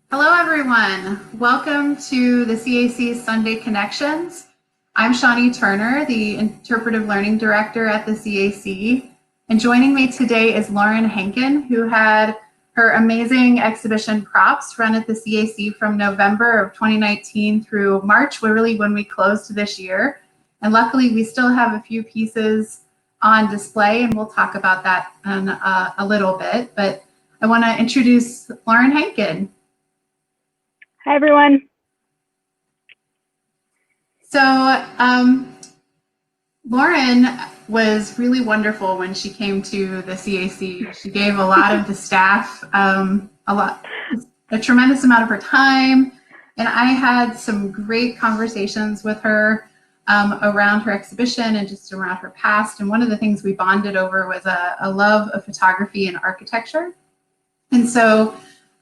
Hello, everyone. Welcome to the CAC Sunday Connections. I'm Shawnee Turner, the Interpretive Learning Director at the CAC. And joining me today is Lauren Henkin, who had her amazing exhibition Props run at the CAC from November of 2019 through March, really when we closed this year. And luckily, we still have a few pieces on display, and we'll talk about that in a little bit. But I want to introduce Lauren Henkin. Hi, everyone. So Lauren was really wonderful when she came to the CAC. She gave a lot of the staff a tremendous amount of her time, and I had some great conversations with her around her exhibition and just around her past. And one of the things we bonded over was a love of photography and architecture. And so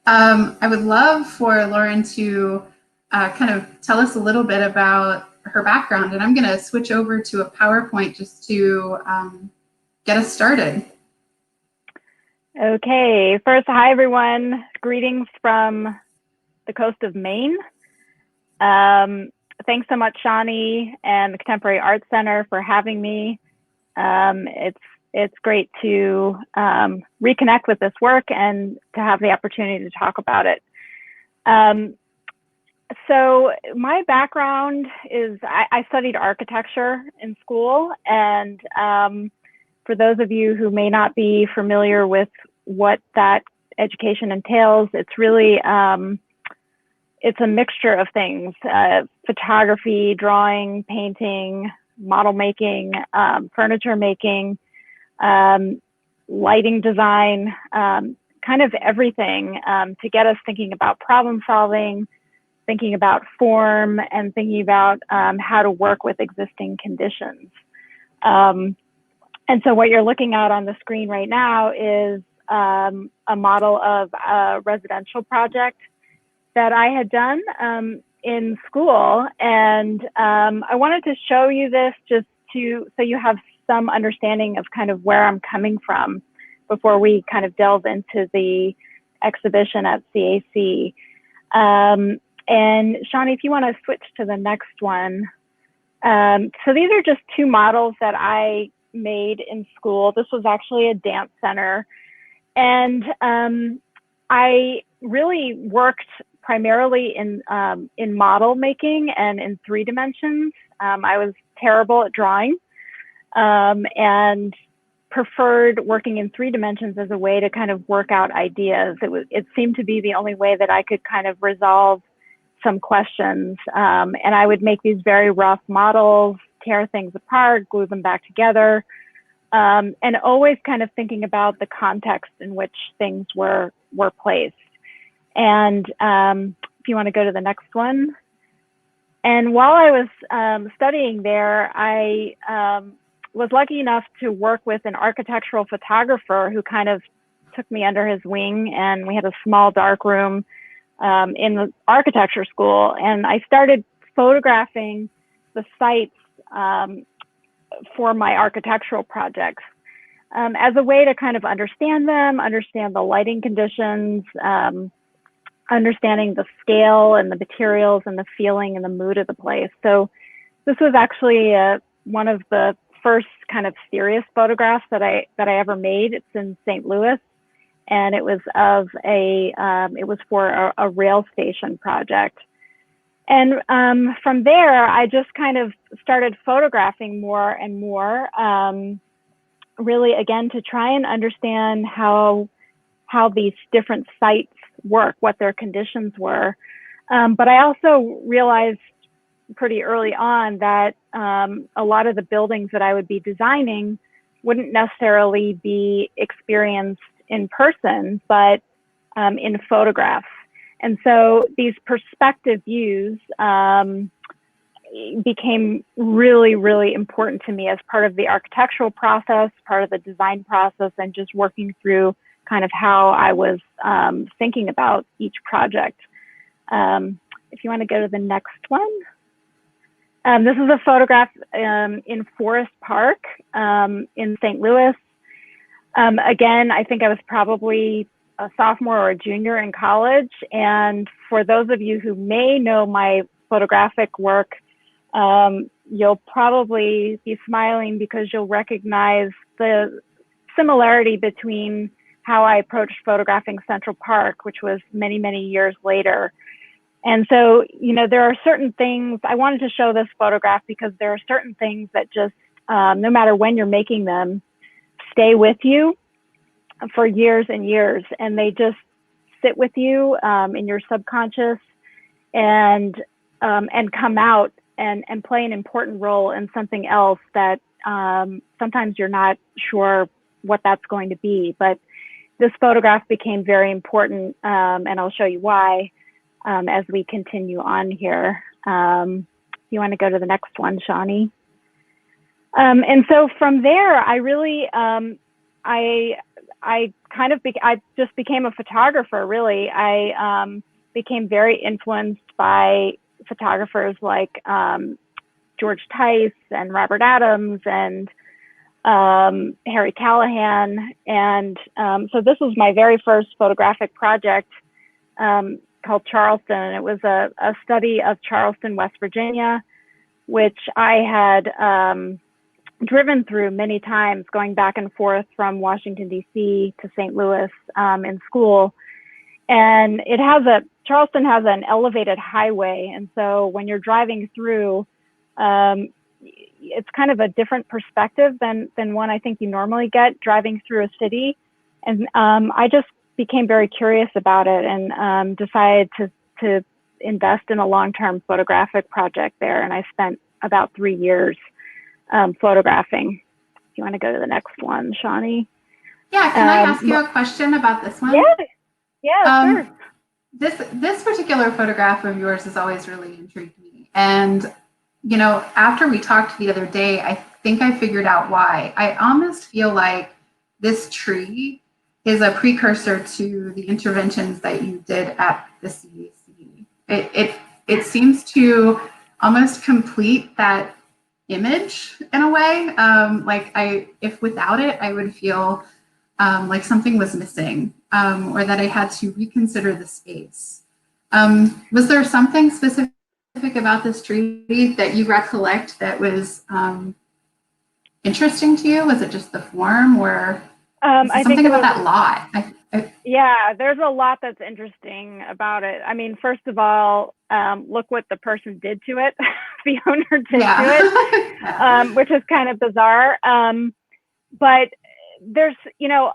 I would love for Lauren to kind of tell us a little bit about her background, and I'm going to switch over to a PowerPoint just to get us started. Okay, first, hi everyone. Greetings from the coast of Maine. Thanks so much, Shawnee and the Contemporary Arts Center for having me. It's great to reconnect with this work and to have the opportunity to talk about it. So my background is I studied architecture in school, and for those of you who may not be familiar with what that education entails, it's really it's a mixture of things: photography, drawing, painting, model making, furniture making, lighting design, kind of everything to get us thinking about problem solving, thinking about form, and thinking about how to work with existing conditions. And so what you're looking at on the screen right now is a model of a residential project that I had done in school. And I wanted to show you this just so you have some understanding of kind of where I'm coming from before we kind of delve into the exhibition at CAC. And Shawnee, if you want to switch to the next one. So these are just two models that I made in school. This was actually a dance center. And I really worked primarily in model making and in 3 dimensions. I was terrible at drawing and preferred working in 3 dimensions as a way to kind of work out ideas. It seemed to be the only way that I could kind of resolve some questions. And I would make these very rough models, tear things apart, glue them back together, and always kind of thinking about the context in which things were placed. And if you want to go to the next one. And while I was studying there, I was lucky enough to work with an architectural photographer who kind of took me under his wing, and we had a small dark room in the architecture school, and I started photographing the sites for my architectural projects as a way to kind of understand them, understand the lighting conditions, understanding the scale and the materials and the feeling and the mood of the place. So this was actually one of the first kind of serious photographs that I ever made. It's in St. Louis. And it was for a rail station project. And from there, I just kind of started photographing more and more, really, again, to try and understand how these different sites work, what their conditions were. But I also realized pretty early on that a lot of the buildings that I would be designing wouldn't necessarily be experienced in person, but in photographs. And so these perspective views became really, really important to me as part of the architectural process, part of the design process, and just working through kind of how I was thinking about each project. If you want to go to the next one. This is a photograph in Forest Park in St. Louis. Again, I think I was probably a sophomore or a junior in college. And for those of you who may know my photographic work, you'll probably be smiling because you'll recognize the similarity between how I approached photographing Central Park, which was many, many years later. And so, you know, there are certain things, I wanted to show this photograph because there are certain things that just, no matter when you're making them, stay with you for years and years. And they just sit with you in your subconscious and come out and play an important role in something else that sometimes you're not sure what that's going to be. But this photograph became very important, and I'll show you why as we continue on here. You want to go to the next one, Shawnee? And so from there, I really, I just became a photographer, really. I became very influenced by photographers like George Tice and Robert Adams and Harry Callahan. And so this was my very first photographic project called Charleston. And it was a study of Charleston, West Virginia, which I had driven through many times, going back and forth from Washington, D.C. to St. Louis in school. And Charleston has an elevated highway. And so when you're driving through, it's kind of a different perspective than one I think you normally get driving through a city. And I just became very curious about it and decided to invest in a long-term photographic project there. And I spent about 3 years photographing. You want to go to the next one, Shawnee? Yeah, can I ask you a question about this one? Yeah, sure. This particular photograph of yours has always really intrigued me. And, you know, after we talked the other day, I think I figured out why. I almost feel like this tree is a precursor to the interventions that you did at the CAC. It seems to almost complete that image in a way. If without it, I would feel like something was missing, or that I had to reconsider the space. Was there something specific about this treaty that you recollect that was interesting to you? Was it just the form, or I something think about that lot? Yeah, there's a lot that's interesting about it. I mean, first of all, look what the person did to it. The owner did to it, which is kind of bizarre. But there's, you know,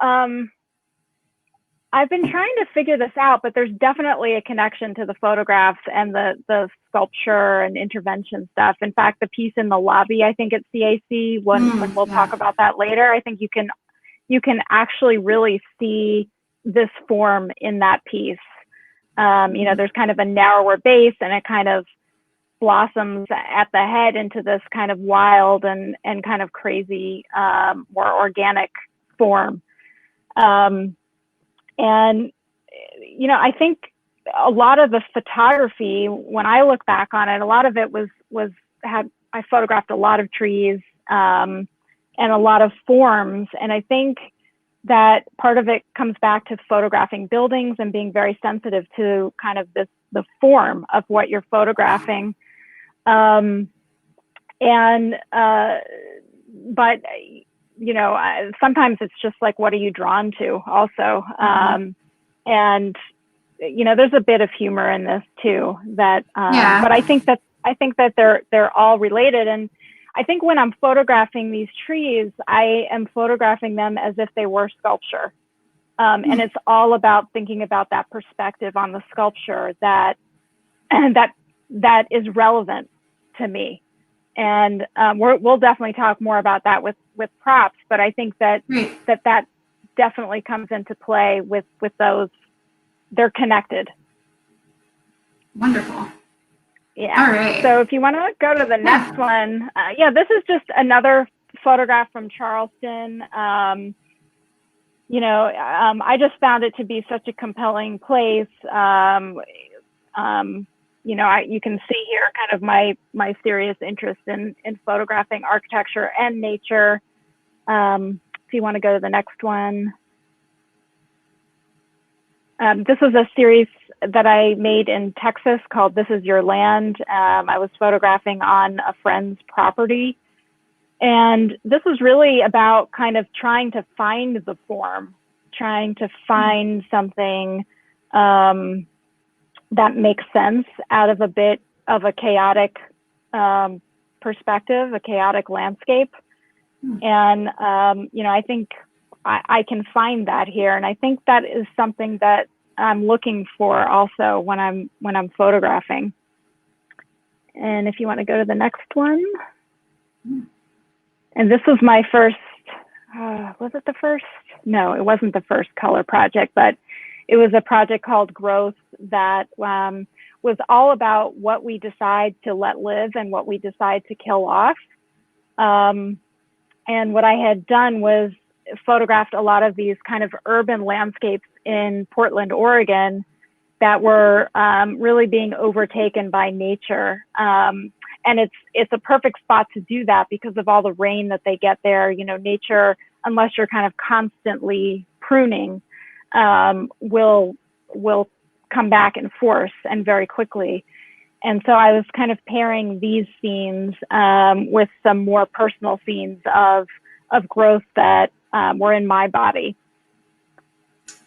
I've been trying to figure this out, but there's definitely a connection to the photographs and the sculpture and intervention stuff. In fact, the piece in the lobby, I think at CAC, when we'll talk about that later, I think you can actually really see this form in that piece. You know, there's kind of a narrower base and it kind of blossoms at the head into this kind of wild and kind of crazy, more organic form. And, you know, I think a lot of the photography, when I look back on it, a lot of it I photographed a lot of trees and a lot of forms. And I think that part of it comes back to photographing buildings and being very sensitive to kind of the form of what you're photographing. But you know, sometimes it's just like, what are you drawn to also? And, you know, there's a bit of humor in this too, that, but I think that they're all related. And I think when I'm photographing these trees, I am photographing them as if they were sculpture. And it's all about thinking about that perspective on the sculpture that is relevant to me. And we'll definitely talk more about that with props, but I think that that definitely comes into play with those. They're connected. Wonderful. Yeah. All right. So if you want to go to the next one, this is just another photograph from Charleston. You know, I just found it to be such a compelling place. You know, you can see here kind of my serious interest in photographing architecture and nature. If you want to go to the next one. This was a series that I made in Texas called This Is Your Land. I was photographing on a friend's property. And this was really about kind of trying to find the form, trying to find something that makes sense out of a bit of a chaotic perspective, a chaotic landscape. And, I think I can find that here. And I think that is something that I'm looking for also when I'm photographing. And if you want to go to the next one. And this was my first, was it the first? No, it wasn't the first color project, but it was a project called Growth that was all about what we decide to let live and what we decide to kill off. And what I had done was photographed a lot of these kind of urban landscapes in Portland, Oregon, that were really being overtaken by nature. And it's a perfect spot to do that because of all the rain that they get there. Nature, unless you're kind of constantly pruning, will come back in force and very quickly. And so I was kind of pairing these scenes with some more personal scenes of growth that were in my body.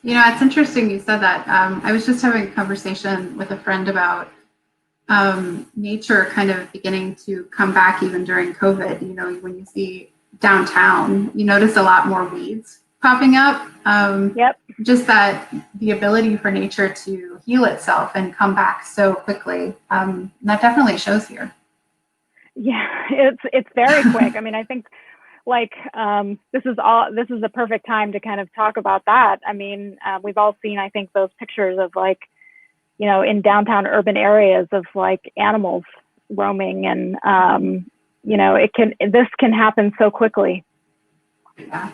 It's interesting you said that. I was just having a conversation with a friend about nature kind of beginning to come back even during COVID. When you see downtown, you notice a lot more weeds popping up. Yep. Just that the ability for nature to heal itself and come back so quickly. That definitely shows here. Yeah, it's very quick. I mean, I think this is a perfect time to kind of talk about that. I mean, we've all seen, I think, those pictures of in downtown urban areas of animals roaming, and this can happen so quickly. Yeah.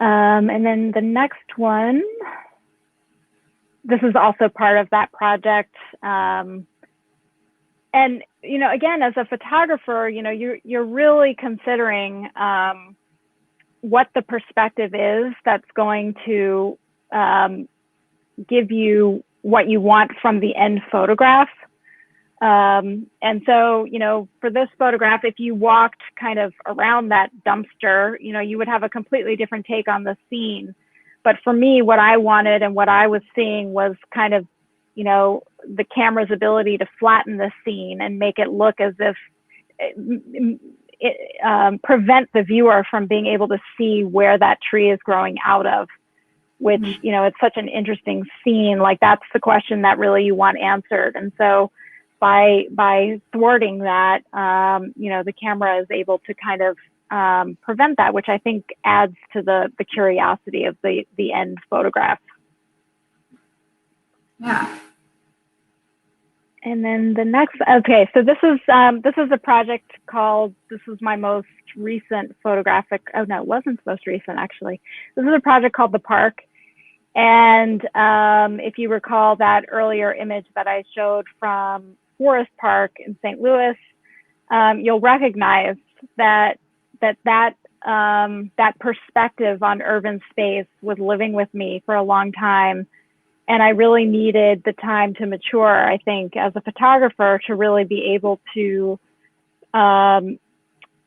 And then the next one, this is also part of that project. And, again, as a photographer, you're really considering what the perspective is that's going to give you what you want from the end photograph. And so, for this photograph, if you walked kind of around that dumpster, you would have a completely different take on the scene. But for me, what I wanted and what I was seeing was kind of, the camera's ability to flatten the scene and make it look as if it prevent the viewer from being able to see where that tree is growing out of, which, it's such an interesting scene. That's the question that really you want answered. And so by thwarting that, the camera is able to kind of prevent that, which I think adds to the curiosity of the end photograph. Yeah. And then the next, okay, so this is a project called, this was my most recent photographic, oh no, it wasn't most recent actually. This is a project called The Park. And if you recall that earlier image that I showed from Forest Park in St. Louis, you'll recognize that perspective on urban space was living with me for a long time. And I really needed the time to mature, I think, as a photographer to really be able to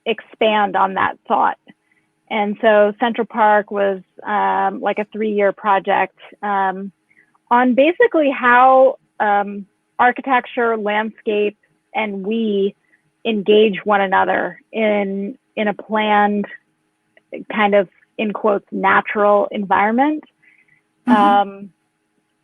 expand on that thought. And so Central Park was like a 3-year project on basically how architecture, landscape, and we engage one another in a planned kind of, in quotes, natural environment. Mm-hmm.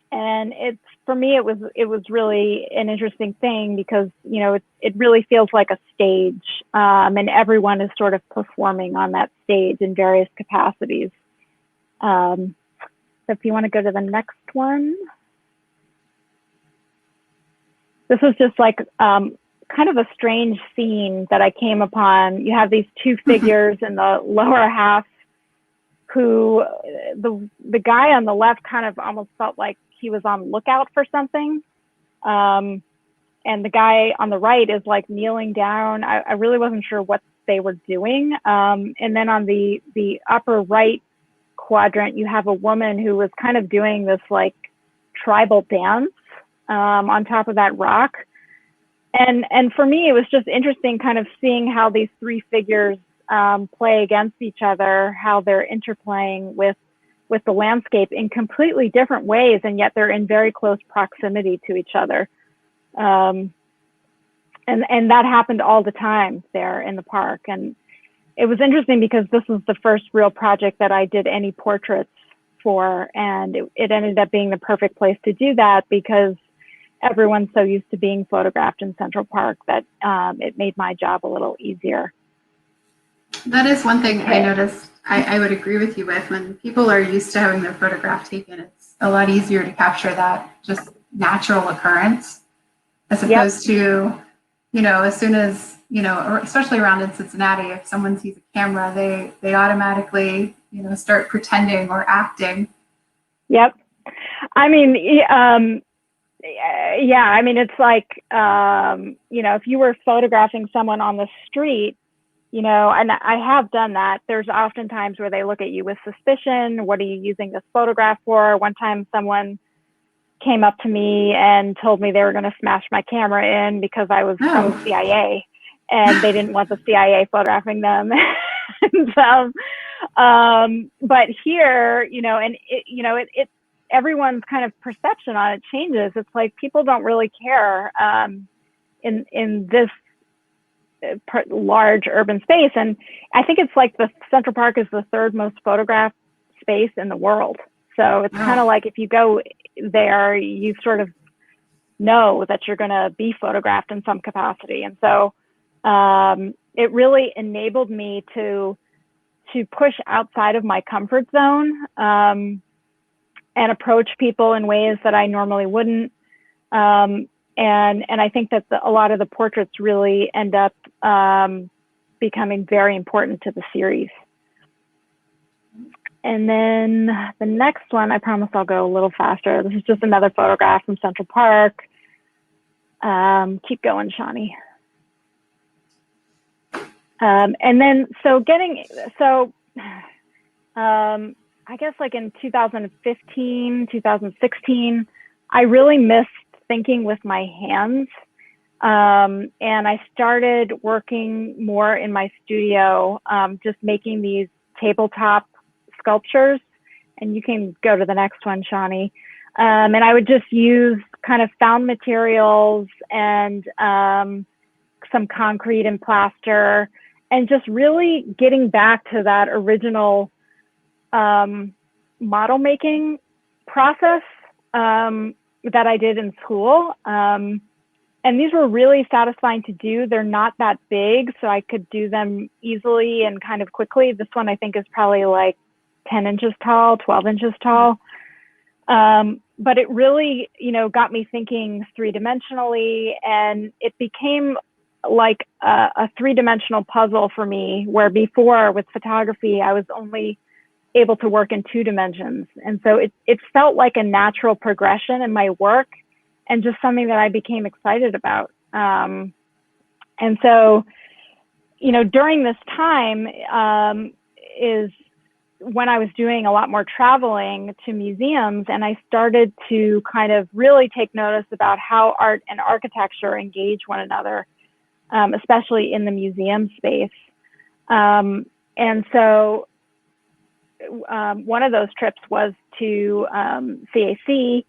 And for me, it was really an interesting thing because, it really feels like a stage, and everyone is sort of performing on that stage in various capacities. So if you want to go to the next one. This was just kind of a strange scene that I came upon. You have these two figures in the lower half who the guy on the left kind of almost felt like he was on lookout for something. And the guy on the right is kneeling down. I really wasn't sure what they were doing. And then on the upper right quadrant, you have a woman who was kind of doing this like tribal dance on top of that rock. And for me, it was just interesting kind of seeing how these three figures play against each other, how they're interplaying with the landscape in completely different ways, and yet they're in very close proximity to each other. And that happened all the time there in the park. And it was interesting because this was the first real project that I did any portraits for, and it ended up being the perfect place to do that because everyone's so used to being photographed in Central Park that it made my job a little easier. That is one thing I noticed. I would agree with you with. When people are used to having their photograph taken, it's a lot easier to capture that just natural occurrence as opposed to, as soon as, or especially around in Cincinnati, if someone sees a camera, they automatically, start pretending or acting. Yep. I mean, yeah, I mean, it's like, if you were photographing someone on the street, and I have done that. There's often times where they look at you with suspicion. What are you using this photograph for? One time someone came up to me and told me they were going to smash my camera in because I was from the CIA and they didn't want the CIA photographing them. And so, but here, and it everyone's kind of perception on it changes. It's like people don't really care in this large urban space. And I think it's like the Central Park is the third most photographed space in the world. So it's kind of like if you go there, you sort of know that you're going to be photographed in some capacity. And so it really enabled me to push outside of my comfort zone and approach people in ways that I normally wouldn't. And I think that a lot of the portraits really end up becoming very important to the series. And then the next one, I promise I'll go a little faster. This is just another photograph from Central Park. Keep going, Shawnee. And then, I guess like in 2015, 2016, I really missed thinking with my hands. And I started working more in my studio, just making these tabletop sculptures. And you can go to the next one, Shawnee. And I would just use kind of found materials and some concrete and plaster, and just really getting back to that original model making process that I did in school. And these were really satisfying to do. They're not that big, so I could do them easily and kind of quickly. This one I think is probably like 10 inches tall, 12 inches tall. But it really, got me thinking three-dimensionally, and it became like a three-dimensional puzzle for me, where before with photography, I was only able to work in 2 dimensions. And so it felt like a natural progression in my work and just something that I became excited about. And so, during this time is when I was doing a lot more traveling to museums, and I started to kind of really take notice about how art and architecture engage one another, especially in the museum space. And so one of those trips was to CAC,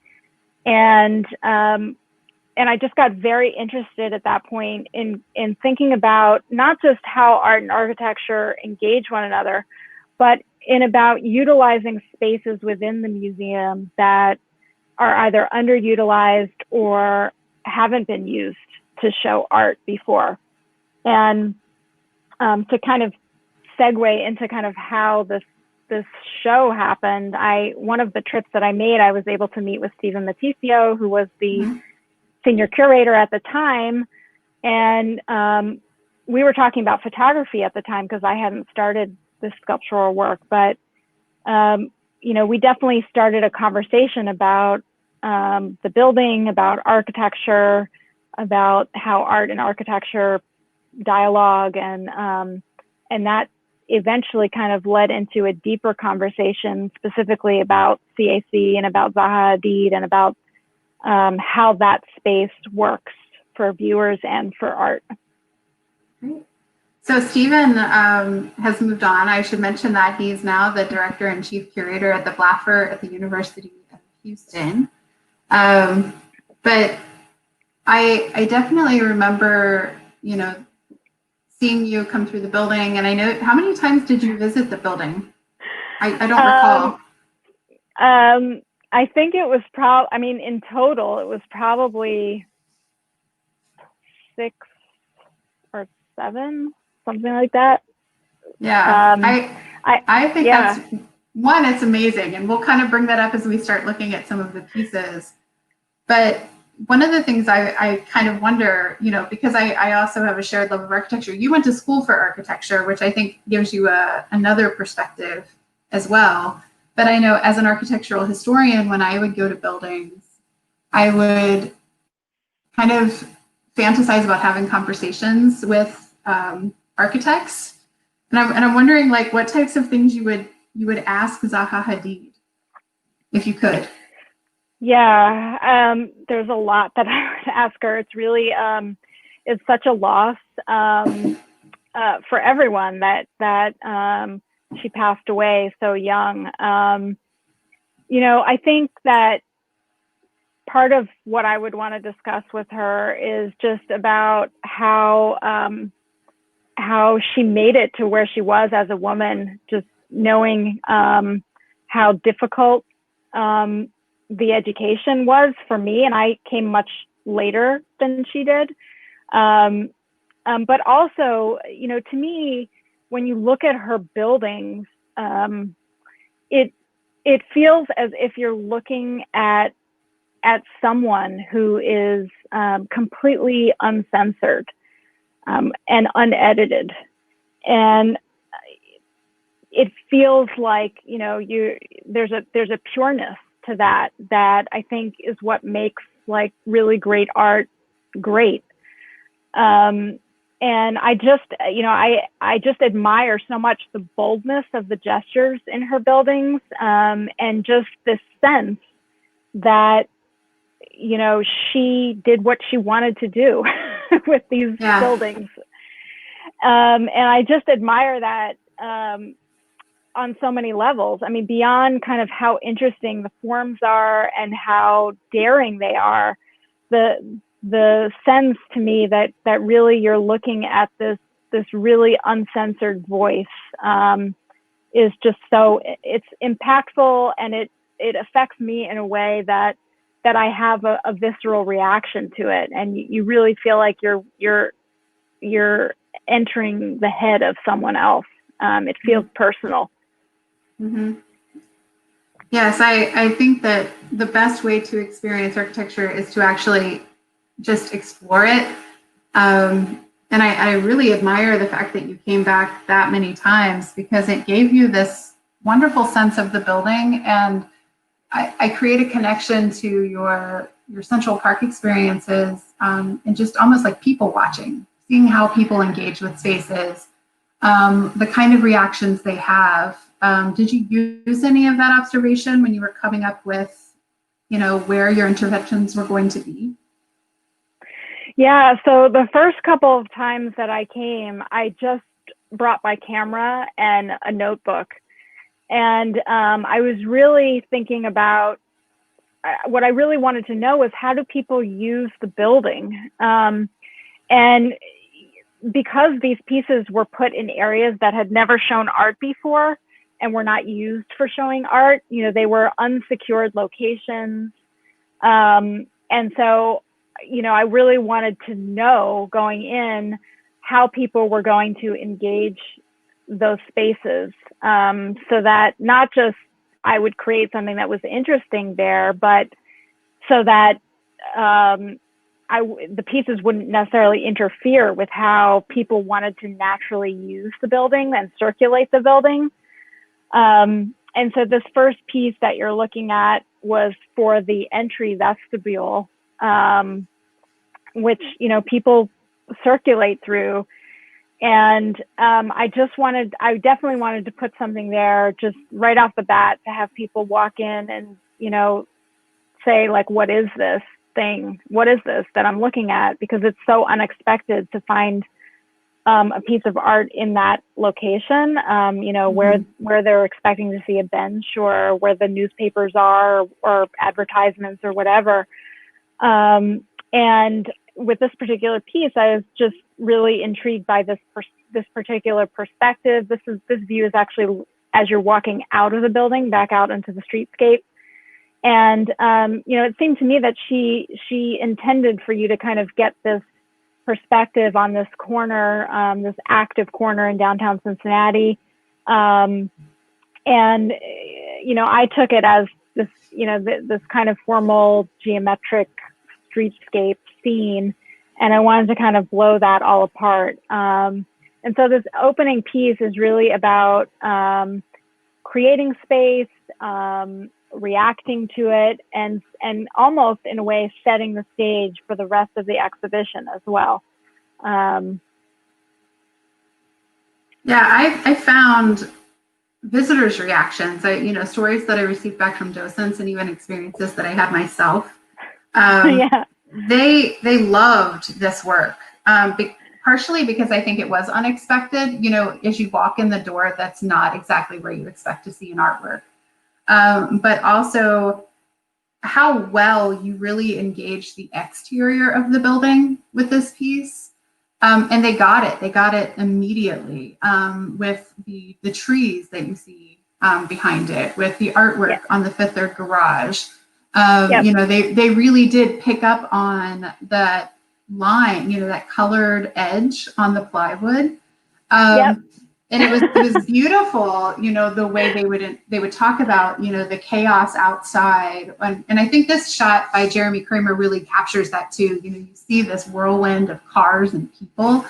and I just got very interested at that point in thinking about not just how art and architecture engage one another, but in about utilizing spaces within the museum that are either underutilized or haven't been used to show art before. And to kind of segue into kind of how this show happened, one of the trips that I made, I was able to meet with Stephen Mattisio, who was the senior curator at the time. And we were talking about photography at the time because I hadn't started this sculptural work, but we definitely started a conversation about the building, about architecture, about how art and architecture dialogue, and that eventually kind of led into a deeper conversation specifically about CAC and about Zaha Hadid and about how that space works for viewers and for art. Great. So Stephen has moved on. I should mention that he's now the director and chief curator at the Blaffer at the University of Houston. But I definitely remember, seeing you come through the building. And I know, how many times did you visit the building? I don't recall. I think it was in total, it was probably 6 or 7, something like that. Yeah, I think that's one, it's amazing. And we'll kind of bring that up as we start looking at some of the pieces. But one of the things I kind of wonder, because I also have a shared love of architecture. You went to school for architecture, which I think gives you another perspective as well. But I know as an architectural historian, when I would go to buildings, I would kind of fantasize about having conversations with architects. And I'm wondering, like, what types of things you would ask Zaha Hadid, if you could. Yeah, there's a lot that I would ask her. It's really, it's such a loss for everyone that she passed away so young. I think that part of what I would want to discuss with her is just about how she made it to where she was as a woman, just knowing how difficult the education was for me, and I came much later than she did. But also, to me, when you look at her buildings, it feels as if you're looking at someone who is completely uncensored and unedited, and it feels like there's a pureness to that I think is what makes like really great art great. And I just I just admire so much the boldness of the gestures in her buildings, and just this sense that she did what she wanted to do with these buildings. And I just admire that on so many levels. I mean, beyond kind of how interesting the forms are and how daring they are, the sense to me that really you're looking at this really uncensored voice is just so, it's impactful, and it affects me in a way that I have a visceral reaction to it, and you really feel like you're entering the head of someone else. It feels personal. Mm-hmm. Yes, I think that the best way to experience architecture is to actually just explore it. And I really admire the fact that you came back that many times, because it gave you this wonderful sense of the building. And I create a connection to your Central Park experiences, and just almost like people watching, seeing how people engage with spaces, the kind of reactions they have. Did you use any of that observation when you were coming up with, where your interventions were going to be? Yeah, so the first couple of times that I came, I just brought my camera and a notebook. And I was really thinking about, what I really wanted to know was, how do people use the building? And because these pieces were put in areas that had never shown art before and were not used for showing art, they were unsecured locations. And so, I really wanted to know going in how people were going to engage those spaces, so that not just I would create something that was interesting there, but so that the pieces wouldn't necessarily interfere with how people wanted to naturally use the building and circulate the building. And so this first piece that you're looking at was for the Entry Vestibule, which people circulate through. And I definitely wanted to put something there just right off the bat to have people walk in and, say like, what is this thing? What is this that I'm looking at? Because it's so unexpected to find a piece of art in that location, where they're expecting to see a bench or where the newspapers are or advertisements or whatever. And with this particular piece, I was just really intrigued by this particular perspective. This view is actually as you're walking out of the building, back out into the streetscape. And, it seemed to me that she intended for you to kind of get this perspective on this corner, this active corner in downtown Cincinnati. And, I took it as this, this kind of formal geometric streetscape scene, and I wanted to kind of blow that all apart. And so this opening piece is really about creating space, reacting to it, and almost in a way setting the stage for the rest of the exhibition as well. I found visitors' reactions, stories that I received back from docents and even experiences that I had myself. They loved this work, partially because I think it was unexpected. As you walk in the door, that's not exactly where you expect to see an artwork. But also how well you really engaged the exterior of the building with this piece. And they got it. They got it immediately with the trees that you see behind it, with the artwork on the Fifth Third garage. They really did pick up on that line, that colored edge on the plywood. And it was beautiful, the way they would talk about, the chaos outside. And I think this shot by Jeremy Kramer really captures that too. You see this whirlwind of cars and people,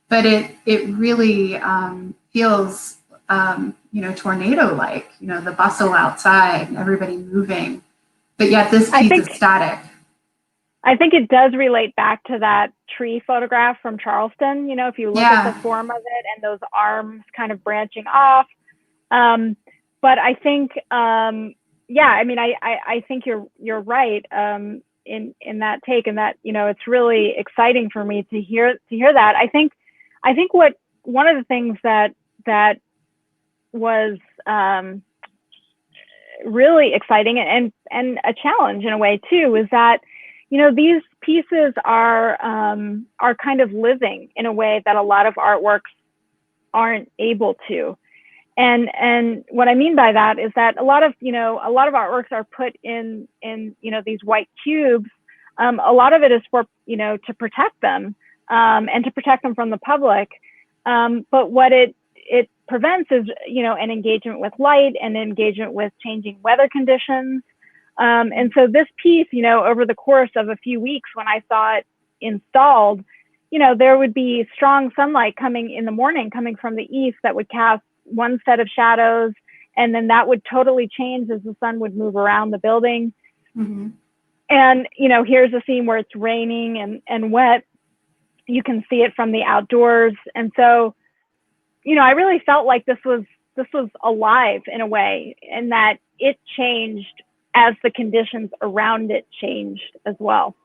but it really feels, tornado-like, the bustle outside, everybody moving. But yet this piece is static. I think it does relate back to that tree photograph from Charleston. If you look at the form of it and those arms kind of branching off. But I think, I think you're right in that take, and that, it's really exciting for me to hear that. I think what one of the things that was really exciting and a challenge in a way too is that, these pieces are kind of living in a way that a lot of artworks aren't able to. And what I mean by that is that a lot of artworks are put in these white cubes. A lot of it is for, to protect them, and to protect them from the public. But what it prevents is, an engagement with light and engagement with changing weather conditions. And so this piece, over the course of a few weeks when I saw it installed, there would be strong sunlight coming in the morning, coming from the east, that would cast one set of shadows, and then that would totally change as the sun would move around the building. Mm-hmm. And, here's a scene where it's raining and wet. You can see it from the outdoors. And so, I really felt like this was alive in a way, and that it changed as the conditions around it changed as well.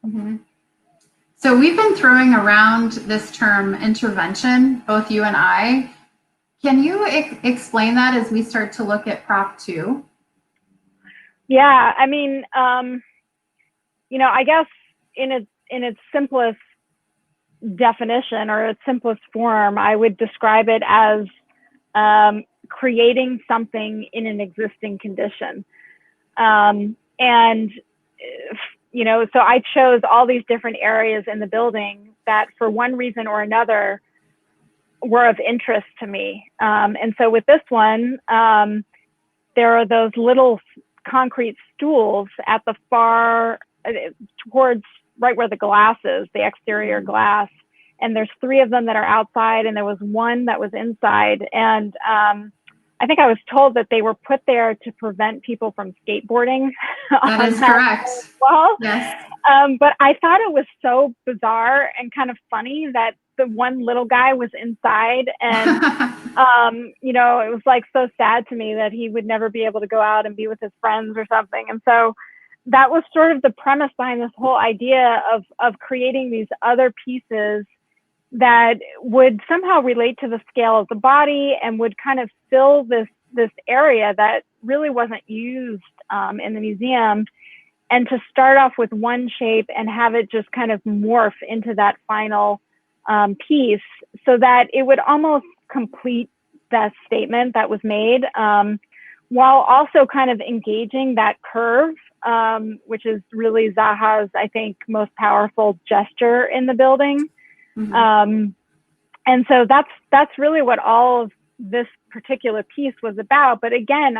Mm-hmm. So we've been throwing around this term intervention, both you and I. Can you explain that as we start to look at Prop 2? Yeah, I mean, I guess in its simplest definition or its simplest form, I would describe it as creating something in an existing condition. So I chose all these different areas in the building that for one reason or another were of interest to me. And so with this one, there are those little concrete stools at the far, towards right where the glass is, the exterior glass. And there's 3 of them that are outside, and there was one that was inside. And I think I was told that they were put there to prevent people from skateboarding. That is correct. Well, yes. But I thought it was so bizarre and kind of funny that the one little guy was inside, and you know, it was like so sad to me that he would never be able to go out and be with his friends or something. And so that was sort of the premise behind this whole idea of creating these other pieces that would somehow relate to the scale of the body and would kind of fill this area that really wasn't used in the museum, and to start off with one shape and have it just kind of morph into that final piece, so that it would almost complete that statement that was made, while also kind of engaging that curve, which is really Zaha's, I think, most powerful gesture in the building. Mm-hmm. And so that's really what all of this particular piece was about. But again,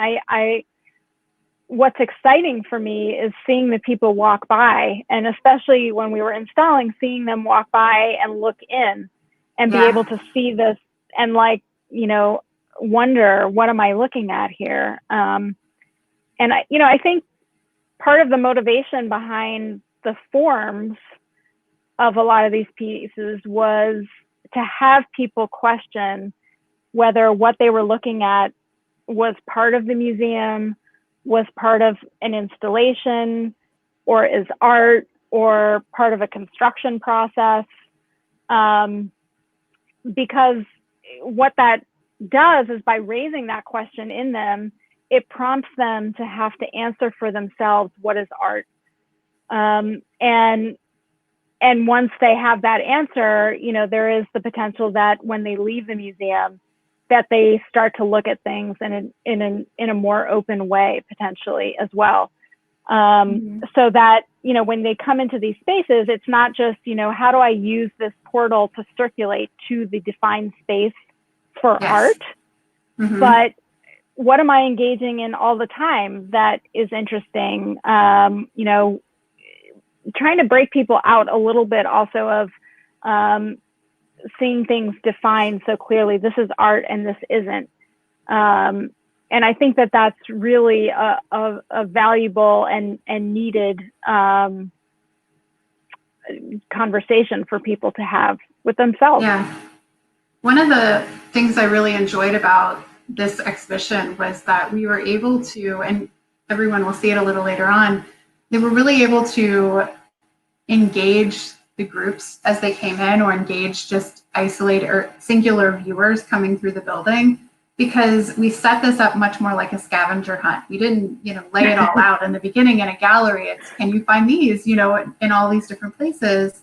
what's exciting for me is seeing the people walk by, and especially when we were installing, seeing them walk by and look in and be able to see this and, like, you know, wonder, what am I looking at here? And I think part of the motivation behind the forms of a lot of these pieces was to have people question whether what they were looking at was part of the museum, was part of an installation, or is art, or part of a construction process. Because what that does is, by raising that question in them, it prompts them to have to answer for themselves, what is art? And once they have that answer, you know, there is the potential that when they leave the museum, that they start to look at things in a more open way, potentially as well. So that, you know, when they come into these spaces, it's not just, you know, how do I use this portal to circulate to the defined space for art, but what am I engaging in all the time that is interesting? You know, trying to break people out a little bit also of seeing things defined so clearly. This is art and this isn't. And I think that that's really a valuable and needed conversation for people to have with themselves. Yeah. One of the things I really enjoyed about this exhibition was that we were able to, and everyone will see it a little later on, they were really able to engage the groups as they came in, or engage just isolated or singular viewers coming through the building, because we set this up much more like a scavenger hunt. We didn't, you know, lay it all out in the beginning in a gallery. It's, can you find these, you know, in all these different places?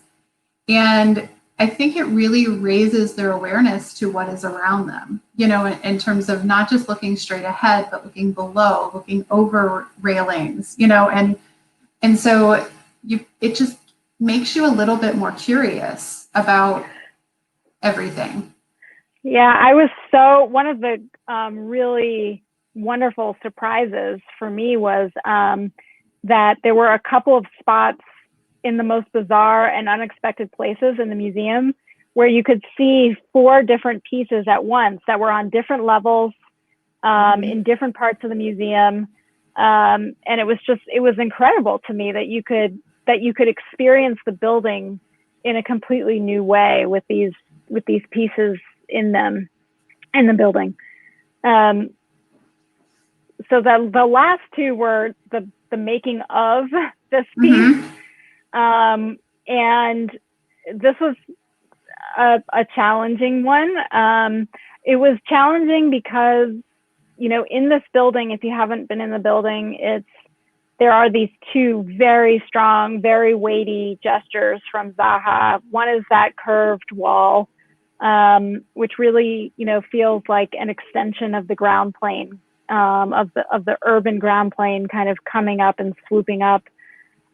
And I think it really raises their awareness to what is around them, you know, in terms of not just looking straight ahead, but looking below, looking over railings, you know, and so it just makes you a little bit more curious about everything. Yeah, one of the really wonderful surprises for me was that there were a couple of spots in the most bizarre and unexpected places in the museum where you could see 4 different pieces at once that were on different levels in different parts of the museum. And it was incredible to me that you could experience the building in a completely new way with these pieces in the building. So the last 2 were the making of this piece. And this was a challenging one. It was challenging because, you know, in this building, if you haven't been in the building, there are these 2 very strong, very weighty gestures from Zaha. One is that curved wall, which really, you know, feels like an extension of the ground plane, of the urban ground plane, kind of coming up and swooping up,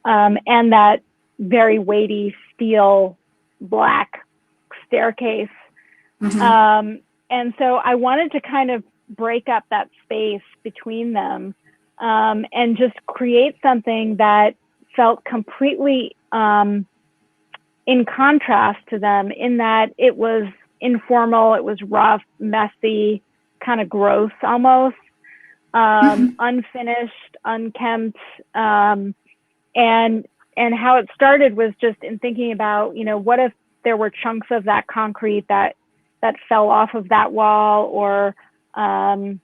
and that very weighty steel black staircase. And so I wanted to kind of break up that space between them, and just create something that felt completely in contrast to them, in that it was informal, it was rough, messy, kind of gross almost, unfinished, unkempt, and how it started was just in thinking about, you know, what if there were chunks of that concrete that fell off of that wall, or how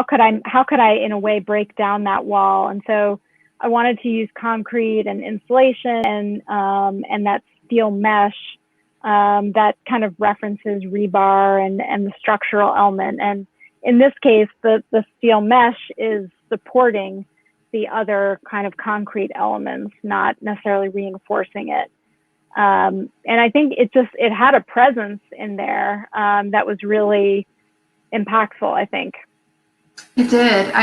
could I in a way break down that wall? And so I wanted to use concrete and insulation and that steel mesh that kind of references rebar and the structural element. And in this case, the steel mesh is supporting the other kind of concrete elements, not necessarily reinforcing it. And I think it had a presence in there that was really impactful, I think. It did.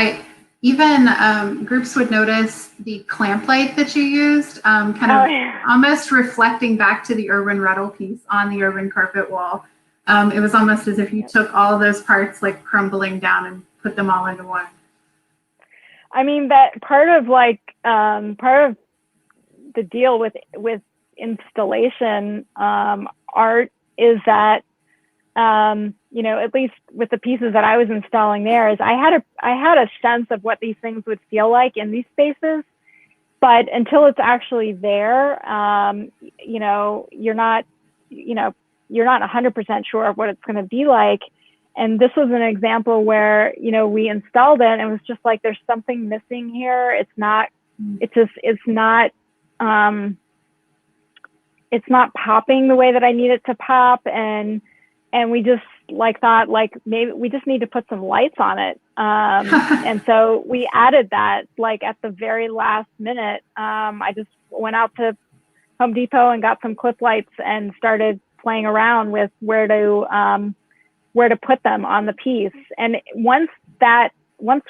Even groups would notice the clamp light that you used, almost reflecting back to the Irwin Ruddle piece on the Irwin carpet wall. It was almost as if you took all those parts like crumbling down and put them all into one. I mean, that part of the deal with installation art is that at least with the pieces that I was installing there, is I had a sense of what these things would feel like in these spaces, but until it's actually there, you're not 100% sure of what it's going to be like. And this was an example where, we installed it and it was just like, there's something missing here. It's not popping the way that I need it to pop. And we just thought maybe we just need to put some lights on it. And so we added that at the very last minute. I just went out to Home Depot and got some clip lights and started playing around with where to put them on the piece. And once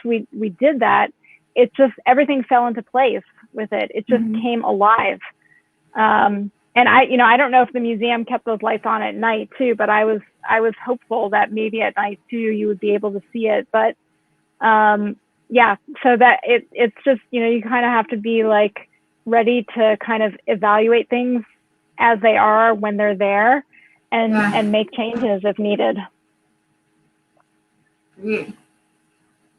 we did that, it just, everything fell into place with it. It just came alive. And I don't know if the museum kept those lights on at night too, but I was hopeful that maybe at night too, you would be able to see it. But so that it's just, you kind of have to be ready to kind of evaluate things as they are when they're there and make changes if needed. Great.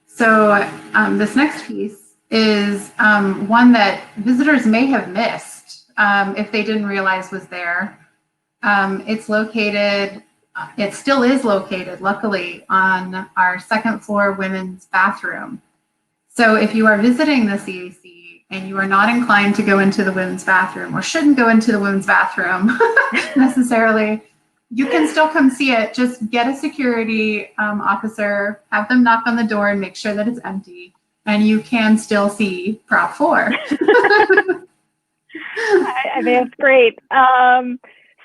So this next piece is one that visitors may have missed if they didn't realize was there. It's located, it still is located, luckily, on our second floor women's bathroom. So if you are visiting the CAC and you are not inclined to go into the women's bathroom, or shouldn't go into the women's bathroom necessarily, you can still come see it. Just get a security officer, have them knock on the door and make sure that it's empty, and you can still see Prop 4. I think it's great.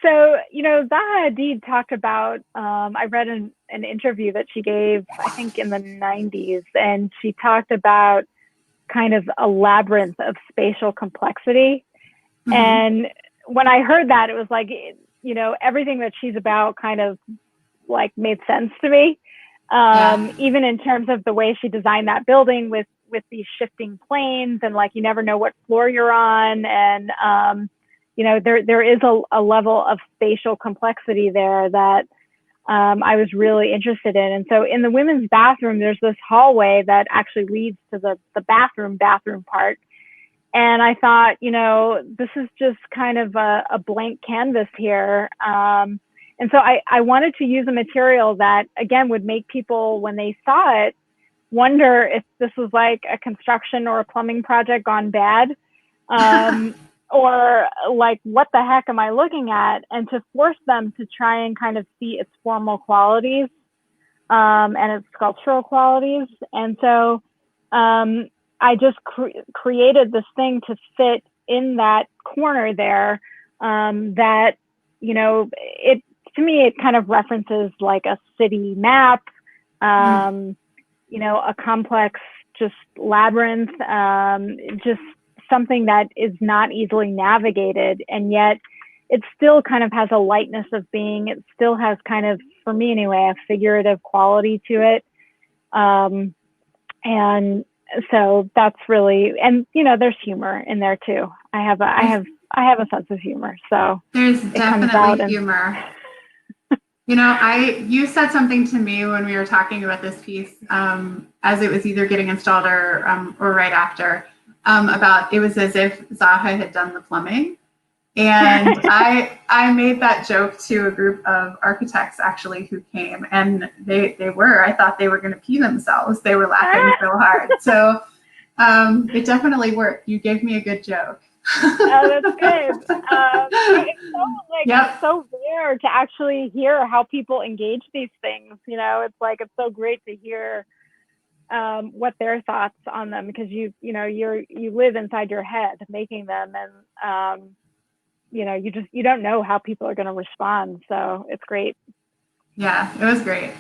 So, Zaha Hadid talked about, I read an interview that she gave, I think in the 90s, and she talked about kind of a labyrinth of spatial complexity. And when I heard that, it was like, everything that she's about kind of made sense to me. Even in terms of the way she designed that building with these shifting planes and you never know what floor you're on. And, there is a level of spatial complexity there that I was really interested in. And so in the women's bathroom, there's this hallway that actually leads to the bathroom part. And I thought, this is just kind of a blank canvas here. And so I wanted to use a material that, again, would make people, when they saw it, wonder if this was like a construction or a plumbing project gone bad. Or what the heck am I looking at? And to force them to try and kind of see its formal qualities and its sculptural qualities. And so I just created this thing to fit in that corner there that, to me, it kind of references a city map, a complex just labyrinth, just something that is not easily navigated, and yet it still kind of has a lightness of being. It still has kind of, for me anyway, a figurative quality to it. And so that's really, and there's humor in there too. I have a sense of humor, so there's definitely humor. You said something to me when we were talking about this piece, as it was either getting installed or right after, about it was as if Zaha had done the plumbing. And I made that joke to a group of architects actually who came, and I thought they were going to pee themselves. They were laughing so hard. So it definitely worked. You gave me a good joke. Oh, that's good. It's so Yep. it's so rare to actually hear how people engage these things. You know, it's so great to hear what their thoughts on them, because you live inside your head making them, and you don't know how people are going to respond. So it's great. Yeah, it was great.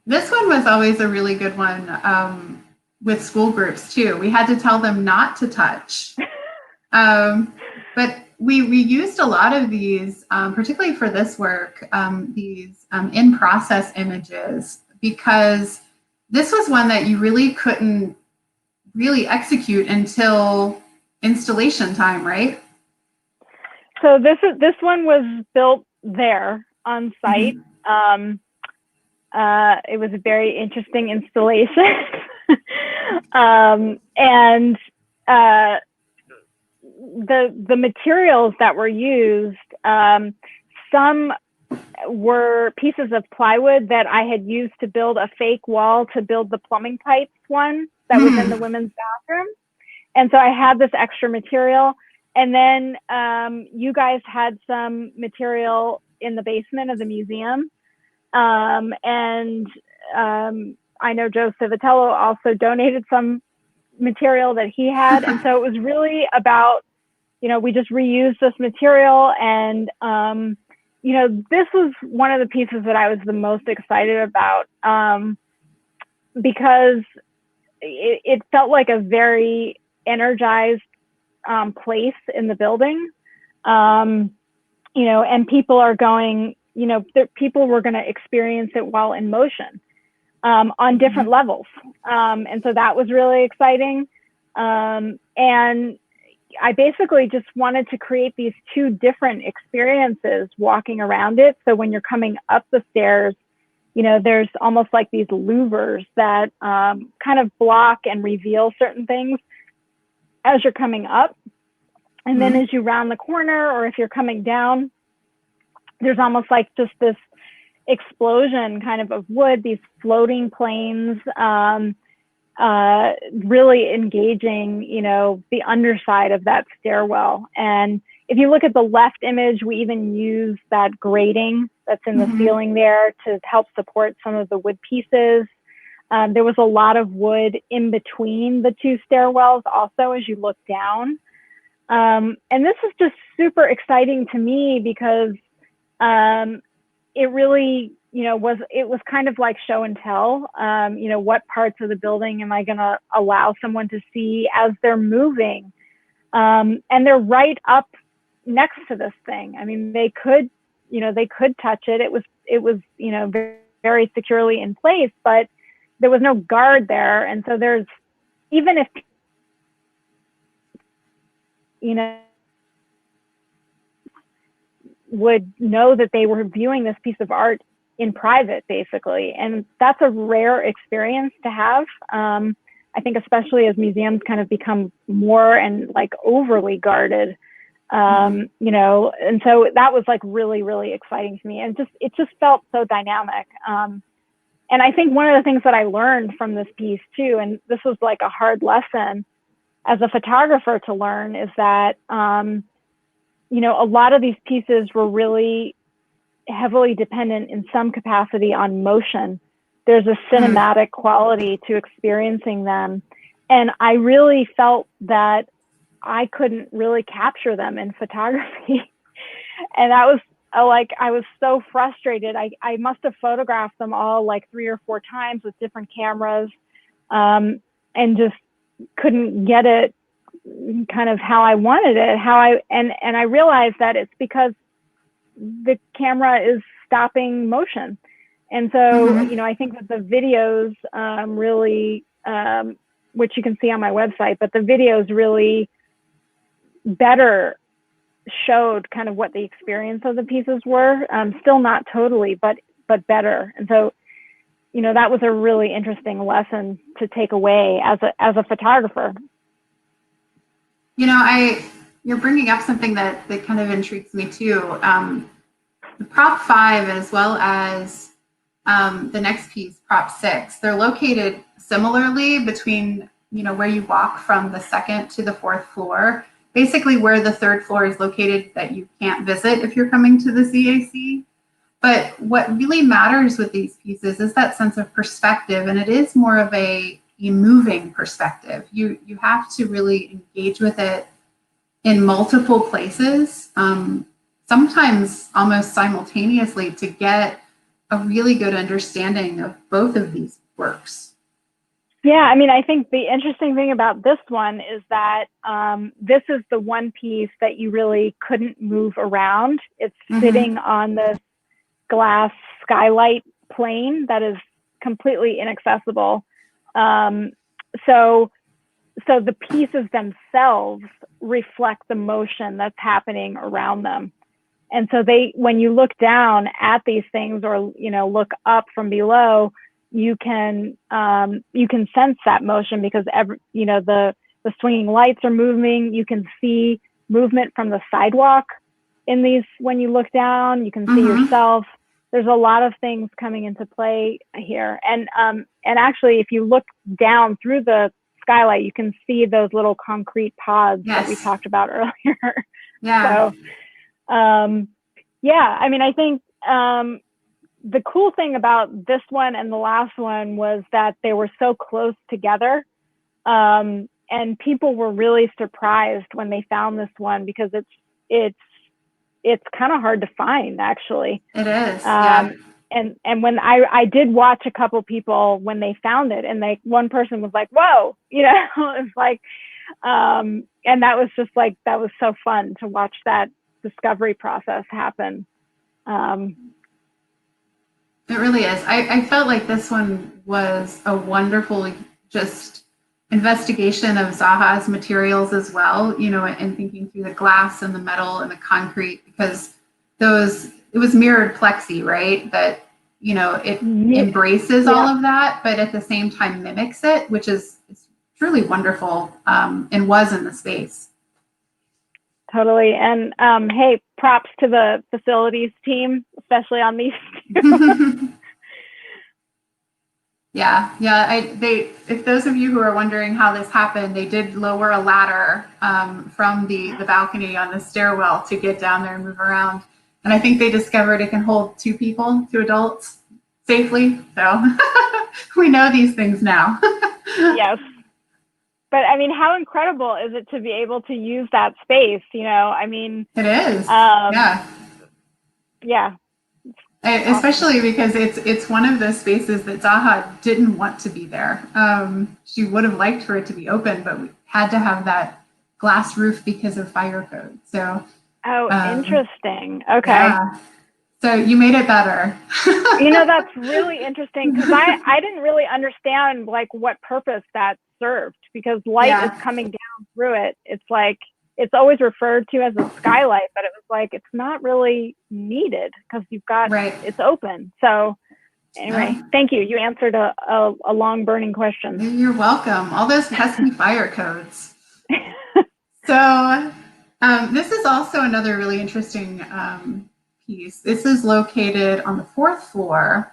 This one was always a really good one with school groups too. We had to tell them not to touch. But we used a lot of these, particularly for this work, these in-process images, because this was one that you really couldn't really execute until installation time, right? So this one was built there on site. Mm-hmm. It was a very interesting installation. And the materials that were used, some were pieces of plywood that I had used to build a fake wall to build the plumbing pipes one that was in the women's bathroom. And so I had this extra material. And then you guys had some material in the basement of the museum. And I know Joe Civitello also donated some material that he had. And so it was really about, we just reused this material. And, this was one of the pieces that I was the most excited about, because it felt like a very energized place in the building. And people are going, people were going to experience it while in motion on different levels. And so that was really exciting. And I basically just wanted to create these two different experiences walking around it. So when you're coming up the stairs, there's almost like these louvers that kind of block and reveal certain things as you're coming up. And then as you round the corner, or if you're coming down, there's almost like just this explosion kind of wood, these floating planes, really engaging, the underside of that stairwell. And if you look at the left image, we even use that grating that's in the ceiling there to help support some of the wood pieces. There was a lot of wood in between the two stairwells also as you look down. And this is just super exciting to me because it really, it was kind of like show and tell. What parts of the building am I going to allow someone to see as they're moving? And they're right up next to this thing. I mean, they could touch it. It was very, very securely in place, but there was no guard there. And so there's, even if, would know that they were viewing this piece of art in private, basically. And that's a rare experience to have. I think especially as museums kind of become more and like overly guarded, and so that was like really, really exciting to me. And it just felt so dynamic. And I think one of the things that I learned from this piece too, and this was like a hard lesson as a photographer to learn, is that, a lot of these pieces were really heavily dependent in some capacity on motion. There's a cinematic quality to experiencing them. And I really felt that I couldn't really capture them in photography. And that was I was so frustrated. I must have photographed them all like 3 or 4 times with different cameras, and just couldn't get it kind of how I wanted it, and I realized that it's because the camera is stopping motion. And so, I think that the videos really, which you can see on my website, but the videos really better showed kind of what the experience of the pieces were. Still not totally, but better. And so, that was a really interesting lesson to take away as a photographer. you're bringing up something that kind of intrigues me too. The prop 5 as well as the next piece, prop 6, they're located similarly between, where you walk from the second to the fourth floor, basically where the third floor is located that you can't visit if you're coming to the CAC. But what really matters with these pieces is that sense of perspective, and it is more of a moving perspective. You have to really engage with it in multiple places, sometimes almost simultaneously, to get a really good understanding of both of these works. Yeah, I mean, I think the interesting thing about this one is that this is the one piece that you really couldn't move around. It's sitting on this glass skylight plane that is completely inaccessible. So the pieces themselves reflect the motion that's happening around them. And so when you look down at these things or, look up from below, you can sense that motion because the swinging lights are moving. You can see movement from the sidewalk in these. When you look down, you can see yourself. There's a lot of things coming into play here. And actually, if you look down through the skylight, you can see those little concrete pods that we talked about earlier. Yeah. So, I mean, I think the cool thing about this one and the last one was that they were so close together. And people were really surprised when they found this one because it's kind of hard to find, actually. It is. Yeah. And when I did watch a couple people when they found it, and one person was like, "Whoa," it's like, and that was just like, that was so fun to watch that discovery process happen. It really is. I felt like this one was a wonderful just investigation of Zaha's materials as well, and thinking through the glass and the metal and the concrete, because it was mirrored plexi, right? That, it embraces all of that, but at the same time mimics it, which is truly wonderful, and was in the space. Totally. And hey, props to the facilities team, especially on these two. Yeah. If those of you who are wondering how this happened, they did lower a ladder from the balcony on the stairwell to get down there and move around. And I think they discovered it can hold 2 people, 2 adults safely. So we know these things now. Yes. But I mean, how incredible is it to be able to use that space? I mean, it is. Yeah. Especially because it's one of those spaces that Zaha didn't want to be there. She would have liked for it to be open, but we had to have that glass roof because of fire code. So. Interesting. Okay. Yeah. So you made it better. That's really interesting because I didn't really understand what purpose that served, because light is coming down through it. It's like, it's always referred to as a skylight, but it was like, it's not really needed because you've got, it's open. So anyway, thank you. You answered a long burning question. You're welcome. All those pesky fire codes. So this is also another really interesting piece. This is located on the 4th floor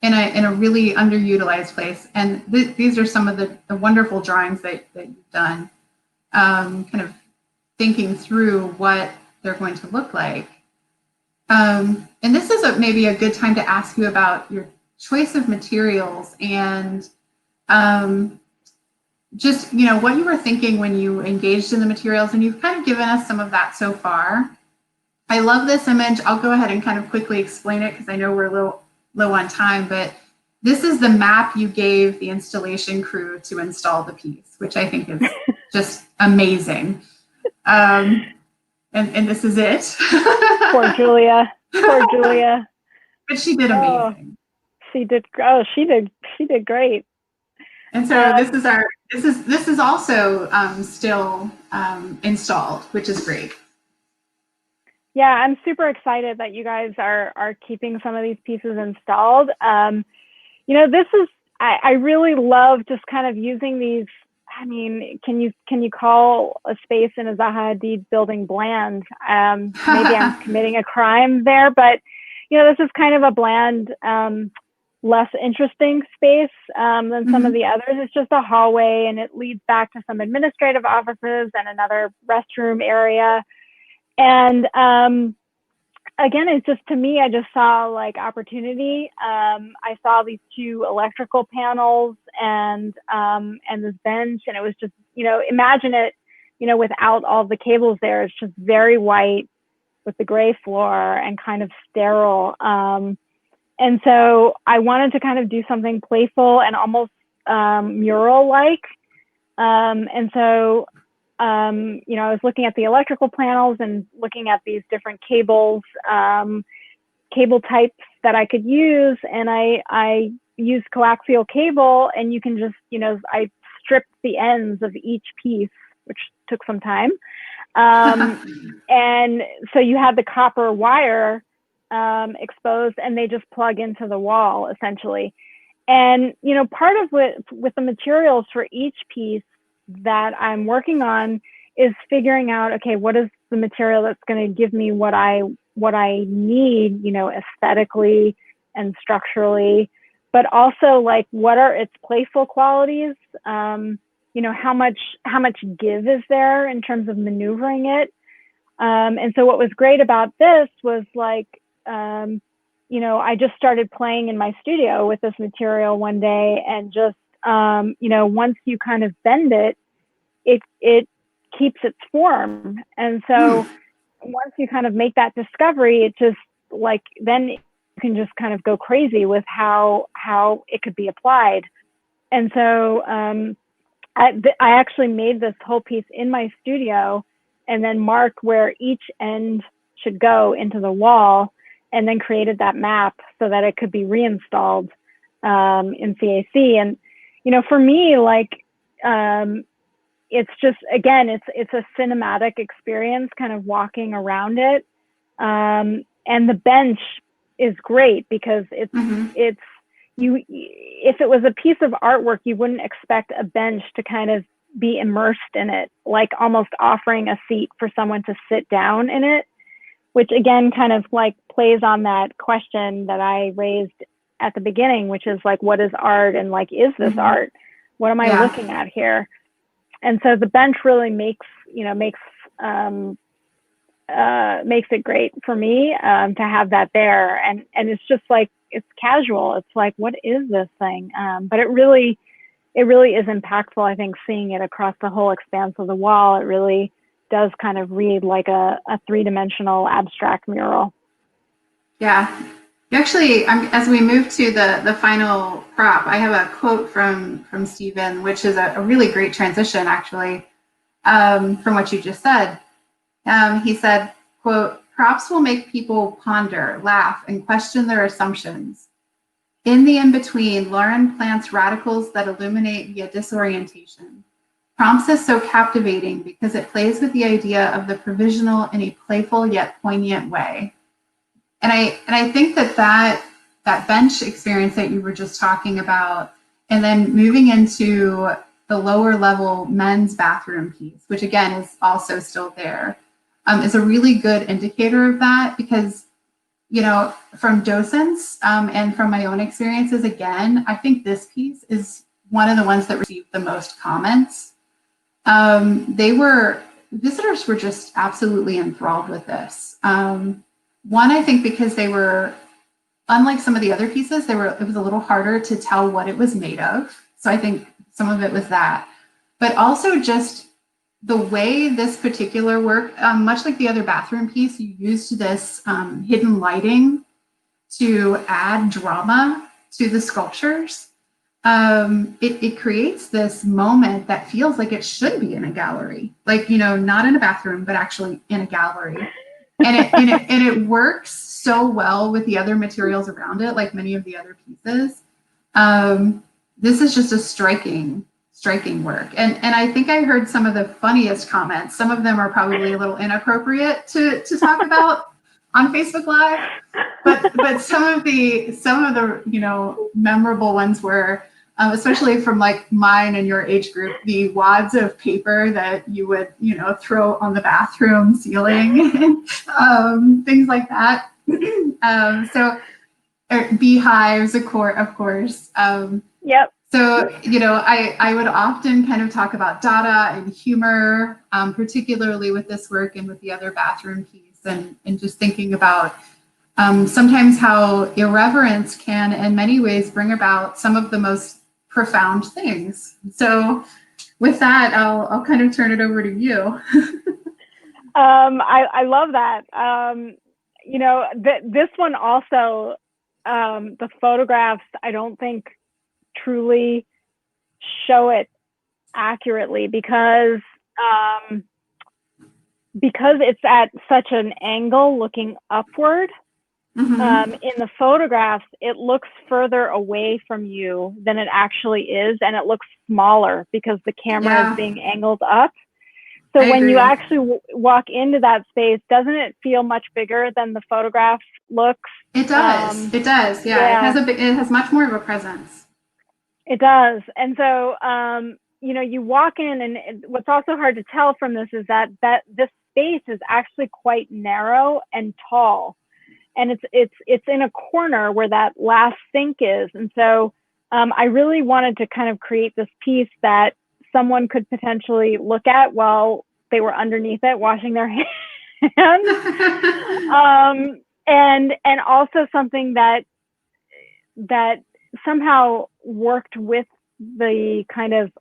in a really underutilized place. And these are some of the wonderful drawings that you've done, kind of thinking through what they're going to look like. And this is maybe a good time to ask you about your choice of materials and just, what you were thinking when you engaged in the materials. And you've kind of given us some of that so far. I love this image. I'll go ahead and kind of quickly explain it because I know we're a little low on time, but this is the map you gave the installation crew to install the piece, which I think is just amazing. And this is it. Poor Julia. Poor Julia. But she did amazing. She did great. And so this is also still installed, which is great. Yeah, I'm super excited that you guys are keeping some of these pieces installed. This is, I really love just kind of using these I mean, can you call a space in a Zaha Hadid building bland? Maybe I'm committing a crime there, but this is kind of a bland, less interesting space than some of the others. It's just a hallway, and it leads back to some administrative offices and another restroom area. And again, it's just, to me, I just saw like opportunity. I saw these 2 electrical panels and this bench, and it was just, imagine it, without all the cables there. It's just very white with the gray floor and kind of sterile. And so I wanted to kind of do something playful and almost mural-like. And so I was looking at the electrical panels and looking at these different cables, cable types that I could use. And I used coaxial cable, and you can just, I stripped the ends of each piece, which took some time. And so you had the copper wire exposed, and they just plug into the wall essentially. And, part of with the materials for each piece that I'm working on is figuring out, okay, what is the material that's going to give me what I need, aesthetically and structurally, but also like, what are its playful qualities? How much give is there in terms of maneuvering it? And so what was great about this was like, I just started playing in my studio with this material one day, and just, once you kind of bend it, it keeps its form. And so once you kind of make that discovery, it just like, then you can just kind of go crazy with how it could be applied. And so I actually made this whole piece in my studio, and then marked where each end should go into the wall, and then created that map so that it could be reinstalled in CAC. And, for me, like, it's just, again, it's a cinematic experience kind of walking around it. And the bench is great because it's if it was a piece of artwork, you wouldn't expect a bench to kind of be immersed in it, like almost offering a seat for someone to sit down in it, which again kind of like plays on that question that I raised at the beginning, which is like, what is art, and like, is this art? What am I looking at here? And so the bench really makes it great for me to have that there. And it's just like, it's casual. It's like, what is this thing? But it really is impactful. I think seeing it across the whole expanse of the wall, it really does kind of read like a 3-dimensional abstract mural. Yeah. Actually, as we move to the final prop, I have a quote from Stephen, which is a really great transition, actually, from what you just said. He said, quote, "Props will make people ponder, laugh, and question their assumptions. In the in-between, Lauren plants radicals that illuminate via disorientation. Prompts is so captivating because it plays with the idea of the provisional in a playful yet poignant way." And I think that bench experience that you were just talking about, and then moving into the lower level men's bathroom piece, which again is also still there, is a really good indicator of that, because, from docents and from my own experiences, again, I think this piece is one of the ones that received the most comments. Visitors were just absolutely enthralled with this. One, I think because they were, unlike some of the other pieces, it was a little harder to tell what it was made of. So I think some of it was that, but also just the way this particular work, much like the other bathroom piece, you used this hidden lighting to add drama to the sculptures. It creates this moment that feels like it should be in a gallery, like, not in a bathroom, but actually in a gallery. And it works so well with the other materials around it, like many of the other pieces. This is just a striking work. And I think I heard some of the funniest comments. Some of them are probably a little inappropriate to talk about on Facebook Live, but some of the memorable ones were, especially from like mine and your age group, the wads of paper that you would, throw on the bathroom ceiling, things like that. So beehives, of course. Yep. So, I would often kind of talk about data and humor, particularly with this work and with the other bathroom piece, and just thinking about sometimes how irreverence can, in many ways, bring about some of the most profound things. So, with that, I'll kind of turn it over to you. I love that. This one also, the photographs, I don't think truly show it accurately because it's at such an angle looking upward. Mm-hmm. In the photographs, it looks further away from you than it actually is, and it looks smaller because the camera is being angled up. So when you actually walk into that space, doesn't it feel much bigger than the photograph looks? It does. It does. Yeah. It has much more of a presence. It does. And so, you walk in, and what's also hard to tell from this is that this space is actually quite narrow and tall. And it's in a corner where that last sink is. And so I really wanted to kind of create this piece that someone could potentially look at while they were underneath it washing their hands. And also something that somehow worked with the kind of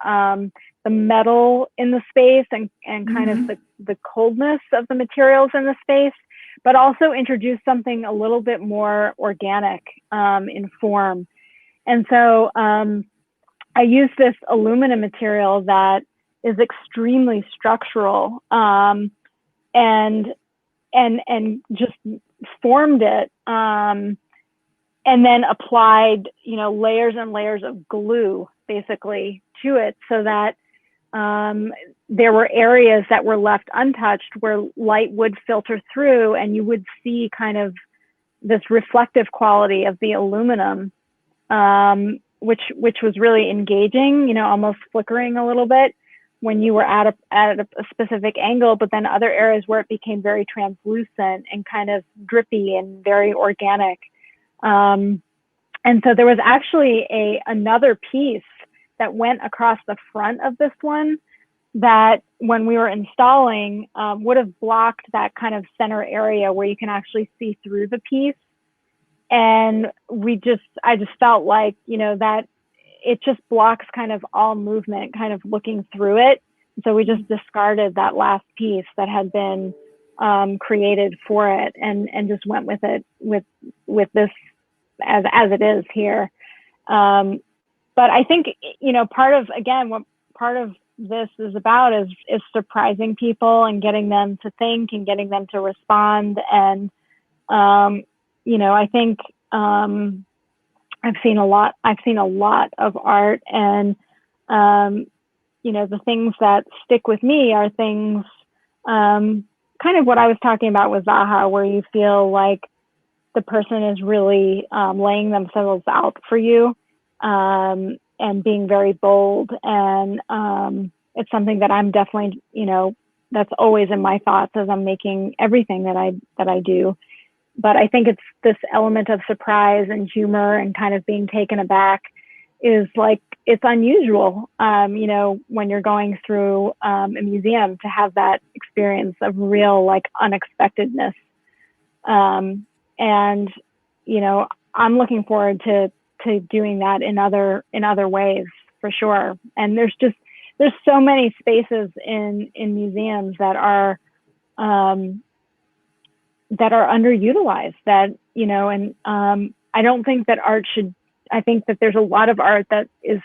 the metal in the space and kind of the coldness of the materials in the space, but also introduce something a little bit more organic in form. And so I use this aluminum material that is extremely structural, and just formed it, and then applied, layers and layers of glue basically to it, so that there were areas that were left untouched where light would filter through, and you would see kind of this reflective quality of the aluminum, which was really engaging, almost flickering a little bit when you were at a specific angle, but then other areas where it became very translucent and kind of drippy and very organic. And so there was actually another piece that went across the front of this one that, when we were installing, would have blocked that kind of center area where you can actually see through the piece. And I just felt like, that it just blocks kind of all movement, kind of looking through it. So we just discarded that last piece that had been created for it, and just went with it with this as it is here. But I think, part of this is about is surprising people and getting them to think and getting them to respond. And, I think I've seen a lot of art, and, the things that stick with me are things, kind of what I was talking about with Zaha, where you feel like the person is really laying themselves out for you, and being very bold. And it's something that I'm definitely, that's always in my thoughts as I'm making everything that I do. But I think it's this element of surprise and humor and kind of being taken aback is like, it's unusual, when you're going through a museum, to have that experience of real, like, unexpectedness. And, I'm looking forward to doing that in other ways, for sure. And there's so many spaces in museums that are underutilized, that, and I don't think that I think that there's a lot of art that is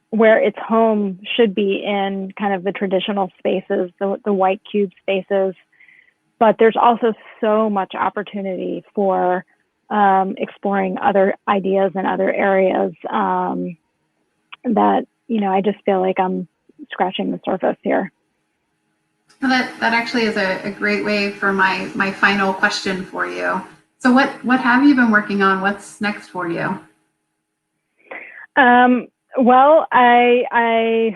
where its home should be in kind of the traditional spaces, the white cube spaces. But there's also so much opportunity for exploring other ideas and other areas, that, I just feel like I'm scratching the surface here. Well, that actually is a great way for my final question for you. So what have you been working on? What's next for you? Well, I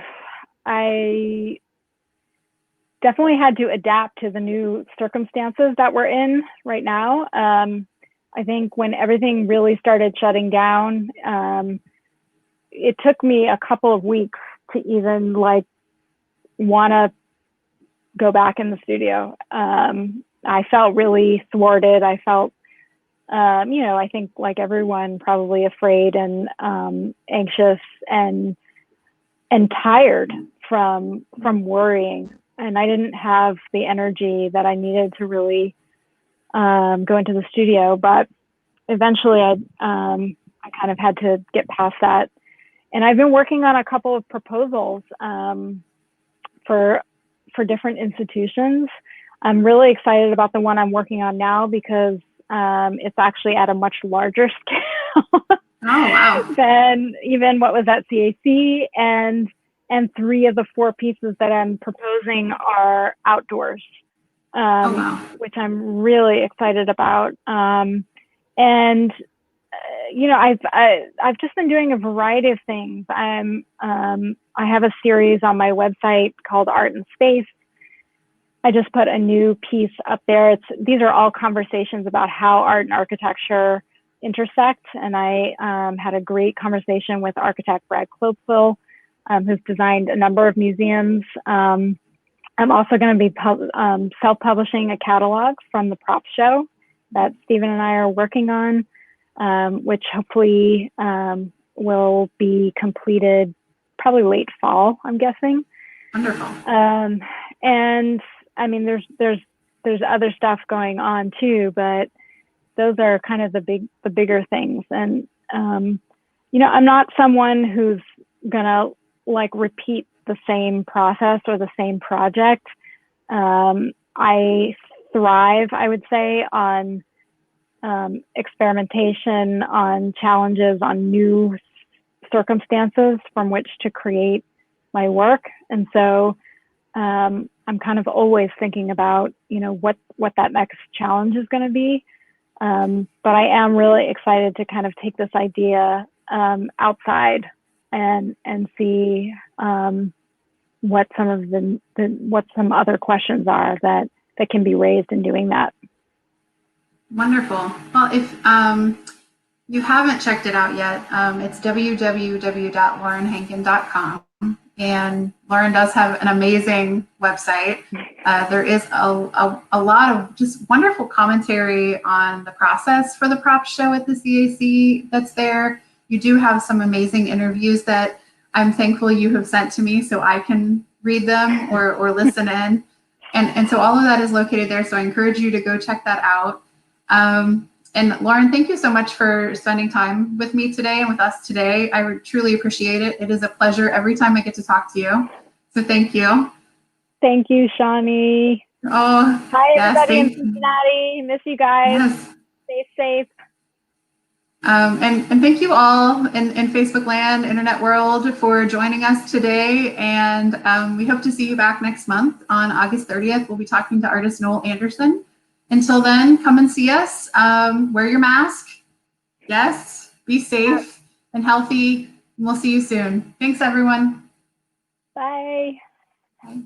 definitely had to adapt to the new circumstances that we're in right now. I think when everything really started shutting down, it took me a couple of weeks to even like want to go back in the studio. I felt really thwarted. I felt, I think like everyone, probably afraid and anxious and tired from worrying. And I didn't have the energy that I needed to really go into the studio. But eventually, I kind of had to get past that. And I've been working on a couple of proposals for different institutions. I'm really excited about the one I'm working on now because it's actually at a much larger scale Oh, wow. than even what was at CAC. And 3 of the 4 pieces that I'm proposing are outdoors, Oh, wow. which I'm really excited about. I've just been doing a variety of things. I have a series on my website called Art and Space. I just put a new piece up there. These are all conversations about how art and architecture intersect. And I had a great conversation with architect Brad Clopeville, who's designed a number of museums. I'm also going to be self-publishing a catalog from the prop show that Stephen and I are working on, which hopefully will be completed probably late fall, I'm guessing. Wonderful. And I mean, there's other stuff going on too, but those are kind of the bigger things. And I'm not someone who's gonna like repeat the same process or the same project. I thrive, I would say, on experimentation, on challenges, on new circumstances from which to create my work. And so I'm kind of always thinking about, what that next challenge is going to be. But I am really excited to kind of take this idea outside and see what some other questions are that can be raised in doing that. Wonderful. Well, if you haven't checked it out yet, it's www.laurenhenkin.com. And Lauren does have an amazing website. There is a lot of just wonderful commentary on the process for the prop show at the CAC that's there. You do have some amazing interviews that I'm thankful you have sent to me so I can read them or listen in. And so all of that is located there. So I encourage you to go check that out. And Lauren, thank you so much for spending time with me today and with us today. I truly appreciate it. It is a pleasure every time I get to talk to you. So thank you. Thank you, Shawnee. Oh, hi, yes, everybody in Cincinnati. Miss you guys. Yes. Stay safe. And thank you all in Facebook land, internet world for joining us today. And we hope to see you back next month on August 30th. We'll be talking to artist Noel Anderson. Until then, come and see us. Wear your mask. Yes, be safe and healthy. And we'll see you soon. Thanks, everyone. Bye. Bye.